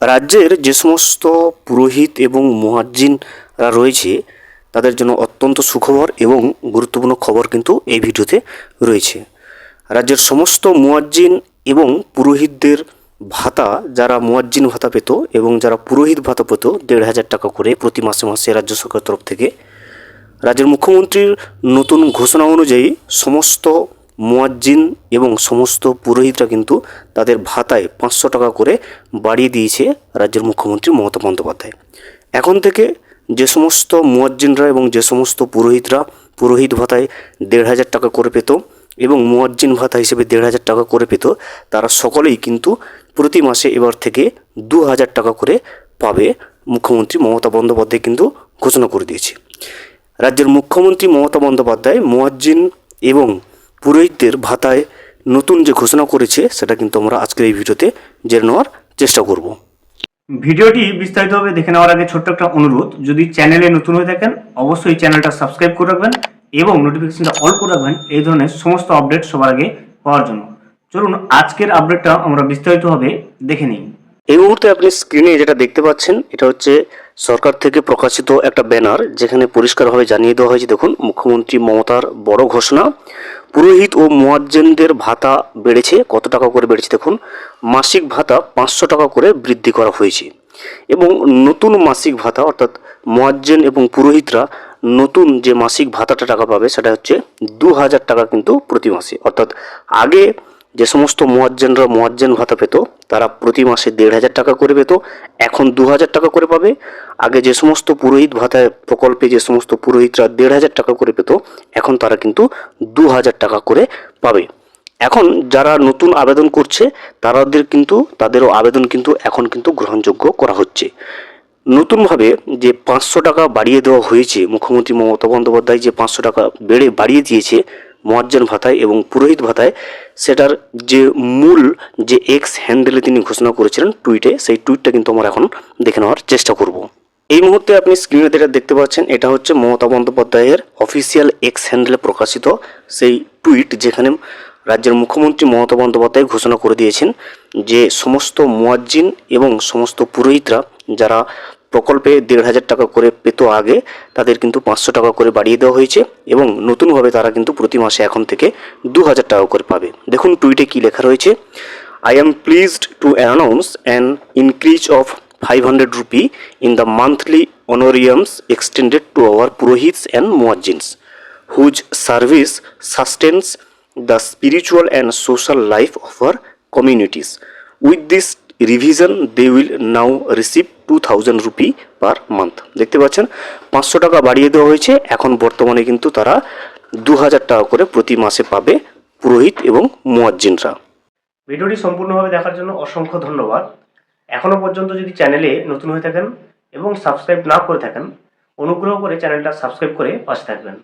রাজ্যের যে সমস্ত পুরোহিত এবং মুয়াজ্জিনরা রয়েছে তাদের জন্য অত্যন্ত সুখবর এবং গুরুত্বপূর্ণ খবর কিন্তু এই ভিডিওতে রয়েছে। রাজ্যের সমস্ত মুয়াজ্জিন এবং পুরোহিতদের ভাতা, যারা মুয়াজ্জিন ভাতা পেত এবং যারা পুরোহিত ভাতা পেত ১,৫০০ টাকা করে প্রতি মাসে মাসে রাজ্য সরকারের তরফ থেকে, রাজ্যের মুখ্যমন্ত্রীর নতুন ঘোষণা অনুযায়ী সমস্ত মুয়াজ্জিন এবং সমস্ত পুরোহিতরা কিন্তু তাদের ভাতায় ৫০০ টাকা করে বাড়িয়ে দিয়েছে রাজ্যের মুখ্যমন্ত্রী মমতা বন্দ্যোপাধ্যায়। এখন থেকে যে সমস্ত মুয়াজ্জিনরা এবং যে সমস্ত পুরোহিতরা পুরোহিত ভাতায় ১,৫০০ টাকা করে পেত এবং মুয়াজ্জিন ভাতা হিসেবে ১,৫০০ টাকা করে পেত, তারা সকলেই কিন্তু প্রতি মাসে এবার থেকে ২,০০০ টাকা করে পাবে। মুখ্যমন্ত্রী মমতা বন্দ্যোপাধ্যায় কিন্তু ঘোষণা করে দিয়েছে। রাজ্যের মুখ্যমন্ত্রী মমতা বন্দ্যোপাধ্যায় মুয়াজ্জিন এবং পুরোহিতদের ভাতায় নতুন যে ঘোষণা করেছে সেটা কিন্তু আমরা আজকের এই ভিডিওতে জেনে নেওয়ার চেষ্টা করব। ভিডিওটি বিস্তারিতভাবে দেখে নেওয়ার আগে ছোট্ট একটা অনুরোধ, যদি চ্যানেলে নতুন হয়ে থাকেন অবশ্যই চ্যানেলটা সাবস্ক্রাইব করে রাখবেন এবং নোটিফিকেশনটা অল করে রাখবেন এই ধরনের সমস্ত আপডেট সবার আগে পাওয়ার জন্য। চলুন আজকের আপডেটটা আমরা বিস্তারিতভাবে দেখে নিই। এই মুহূর্তে আপনি স্ক্রিনে যেটা দেখতে পাচ্ছেন এটা হচ্ছে সরকার থেকে প্রকাশিত একটা ব্যানার, যেখানে পরিষ্কারভাবে জানিয়ে দেওয়া হয়েছে, দেখুন, মুখ্যমন্ত্রী মমতার বড় ঘোষণা। পুরোহিত ও মুয়াজ্জিনদের ভাতা বেড়েছে। কত টাকা করে বেড়েছে দেখুন, মাসিক ভাতা ৫০০ টাকা করে বৃদ্ধি করা হয়েছে এবং নতুন মাসিক ভাতা অর্থাৎ মুয়াজ্জিন এবং পুরোহিতরা নতুন যে মাসিক ভাতাটা টাকা পাবে সেটা হচ্ছে ২,০০০ টাকা কিন্তু প্রতি মাসে। অর্থাৎ আগে যে সমস্ত মুয়াজ্জিনরা মুয়াজ্জিন ভাতা পেত তারা প্রতি মাসে ১,৫০০ টাকা করে পেত, এখন ২,০০০ টাকা করে পাবে। আগে যে সমস্ত পুরোহিত ভাতায় প্রকল্পে যে সমস্ত পুরোহিতরা ১,৫০০ টাকা করে পেত, এখন তারা কিন্তু ২,০০০ টাকা করে পাবে। এখন যারা নতুন আবেদন করছে তাদেরও আবেদন কিন্তু এখন কিন্তু গ্রহণযোগ্য করা হচ্ছে। নতুনভাবে যে ৫০০ টাকা বাড়িয়ে দেওয়া হয়েছে, মুখ্যমন্ত্রী মমতা বন্দ্যোপাধ্যায় যে ৫০০ টাকা বাড়িয়ে দিয়েছে মুয়াজ্জিন ভাতায় এবং পুরোহিত ভাতায়, সেটার যে মূল যে এক্স হ্যান্ডেলে তিনি ঘোষণা করেছিলেন টুইটে, সেই টুইটটা কিন্তু আমরা এখন দেখে নেওয়ার চেষ্টা করব। এই মুহূর্তে আপনি স্ক্রিনে যেটা দেখতে পাচ্ছেন এটা হচ্ছে মমতা বন্দ্যোপাধ্যায়ের অফিসিয়াল এক্স হ্যান্ডেলে প্রকাশিত সেই টুইট, যেখানে রাজ্যের মুখ্যমন্ত্রী মমতা বন্দ্যোপাধ্যায় ঘোষণা করে দিয়েছেন যে সমস্ত মুয়াজ্জিন এবং সমস্ত পুরোহিতরা যারা প্রকল্পে ১,৫০০ টাকা করে পেত আগে, তাদের কিন্তু ৫০০ টাকা করে বাড়িয়ে দেওয়া হয়েছে এবং নতুনভাবে তারা কিন্তু প্রতি মাসে এখন থেকে ২,০০০ টাকা করে পাবে। দেখুন টুইটে কি লেখা রয়েছে, I am pleased to announce an increase of 500 rupee in the monthly honorariums extended to our Purohits and Muazzins, whose service sustains the spiritual and social life of our communities. With this revision, they will now receive 2,000 rupee per month. দেখতে পাচ্ছেন ৫০০ টাকা বাড়িয়ে দেওয়া হয়েছে, এখন বর্তমানে কিন্তু তারা ২,০০০ টাকা করে প্রতি মাসে পাবে পুরোহিত এবং মুয়াজ্জিনরা। ভিডিওটি সম্পূর্ণভাবে দেখার জন্য অসংখ্য ধন্যবাদ। এখনও পর্যন্ত যদি চ্যানেলে নতুন হয়ে থাকেন এবং সাবস্ক্রাইব না করে থাকেন, অনুগ্রহ করে চ্যানেলটা সাবস্ক্রাইব করে পাশে থাকবেন।